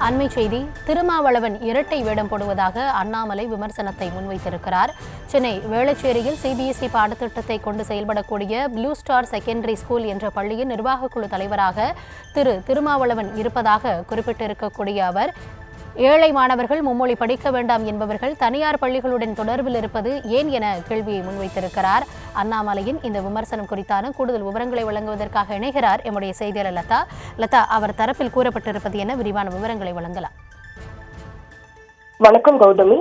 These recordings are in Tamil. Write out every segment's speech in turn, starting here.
அண்மை செய்தி. திருமாவளவன் இரட்டை வேடம் போடுவதாக அண்ணாமலை விமர்சனத்தை முன்வைத்திருக்கிறார். சென்னை வேளச்சேரியில் சிபிஎஸ்இ பாடத்திட்டத்தை கொண்டு செயல்படக்கூடிய ப்ளூ ஸ்டார் செகண்டரி ஸ்கூல் என்ற பள்ளியின் நிர்வாகக்குழு தலைவராக திருமாவளவன் இருப்பதாக குறிப்பிட்டிருக்கக்கூடிய அவர், ஏழை மாணவர்கள் மும்மொழி படிக்க வேண்டாம் என்பவர்கள் தனியார் பள்ளிகளுடன் தொடர்பில் இருப்பது ஏன் என கேள்வியை முன்வைத்திருக்கிறார். அண்ணாமலையின் இந்த விமர்சனம் குறித்தான கூடுதல் விவரங்களை வழங்குவதற்காக இணைகிறார் எம்முடைய செய்தியாளர் லதா. அவர் தரப்பில் கூறப்பட்டிருப்பது என விரிவான விவரங்களை வழங்கலாம். வணக்கம் கௌதமி.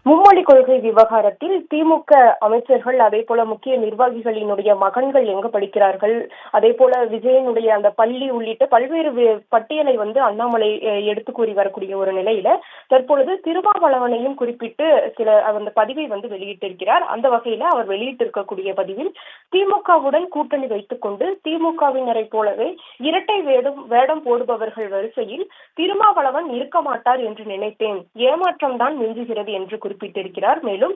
மும்மொழி கொள்கை விவகாரத்தில் திமுக அமைச்சர்கள் அதே போல முக்கிய நிர்வாகிகளினுடைய மகன்கள் எங்க படிக்கிறார்கள், அதே போல விஜயனுடைய அந்த பள்ளி உள்ளிட்ட பல்வேறு பட்டியலை அண்ணாமலை எடுத்து கூறி வரக்கூடிய ஒரு நிலையில தற்பொழுது திருமாவளவனையும் குறிப்பிட்டு சில அந்த பதிவை வெளியிட்டிருக்கிறார். அந்த வகையில அவர் வெளியிட்டிருக்கக்கூடிய பதிவில், திமுகவுடன் கூட்டணி வைத்துக் கொண்டு திமுகவினரை போலவே இரட்டை வேடம் போடுபவர்கள் வரிசையில் திருமாவளவன் இருக்க மாட்டார் என்று நினைத்தேன், ஏமாற்றம் தான் மிஞ்சுகிறது என்று குறிப்பிட்டிருக்கிறார். மேலும்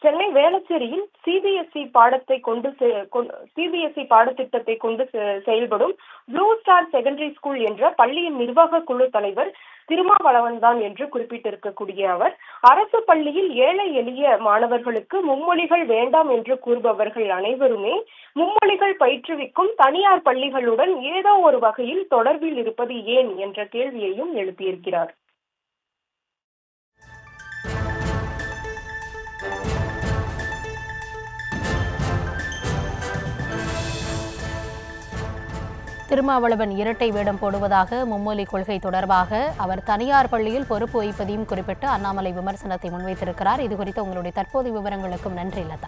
சென்னை வேளச்சேரியில் சிபிஎஸ்இ பாடத்திட்டத்தை கொண்டு செயல்படும் ப்ளூ ஸ்டார் செகண்டரி ஸ்கூல் என்ற பள்ளியின் நிர்வாக குழு தலைவர் திருமாவளவன் தான் என்று குறிப்பிட்டிருக்கக்கூடிய அவர், அரசு பள்ளியில் ஏழை எளிய மாணவர்களுக்கு மும்மொழிகள் வேண்டாம் என்று கூறுபவர்கள் அனைவருமே மும்மொழிகள் பயிற்றுவிக்கும் தனியார் பள்ளிகளுடன் ஏதோ ஒரு வகையில் தொடர்பில் இருப்பது ஏன் என்ற கேள்வியையும் எழுப்பியிருக்கிறார். திருமாவளவன் இரட்டை வேடம் போடுவதாக மும்மொழி கொள்கை தொடர்பாக அவர் தனியார் பள்ளியில் பொறுப்பு வகிப்பதையும் குறிப்பிட்டு அண்ணாமலை விமர்சனத்தை முன்வைத்திருக்கிறார். இதுகுறித்த உங்களுடைய தற்போதைய விவரங்களுக்கும் நன்றி லதா.